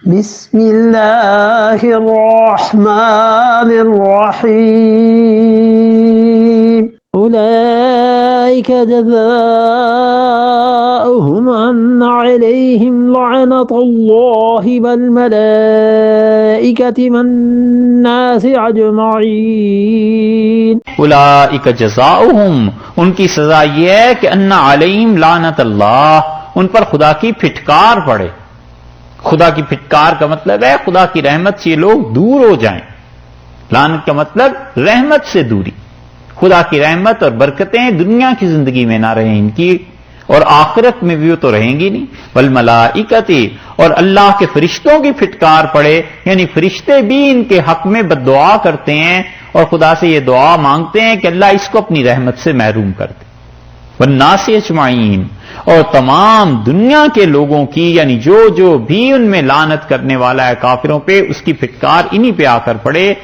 बिस्मिल्लाहिर्रहमानिर्रहीम उलाइका जज़ाउहुम अन्ना अलैहिम लअनतुल्लाहि वल मलाइकति वन्नासि अजमईन। उलाइका जज़ाउहुम, उनकी सजा यह है कि अन्ना अलैहिम लानतल्लाह, उन पर खुदा की फिटकार पड़े। खुदा की फिटकार का मतलब है खुदा की रहमत से ये लोग दूर हो जाएं। लानत का मतलब रहमत से दूरी। खुदा की रहमत और बरकतें दुनिया की जिंदगी में ना रहें इनकी, और आखिरत में भी वो तो रहेंगी नहीं। वल मलाइकती, और अल्लाह के फरिश्तों की फिटकार पड़े, यानी फरिश्ते भी इनके हक में बद्दुआ करते हैं और खुदा से ये दुआ मांगते हैं कि अल्लाह इसको अपनी रहमत से महरूम कर दे। वन्नासी अजमाइन, और तमाम दुनिया के लोगों की, यानी जो जो भी उनमें लानत करने वाला है काफिरों पे, उसकी फिटकार इन्हीं पे आकर पड़े।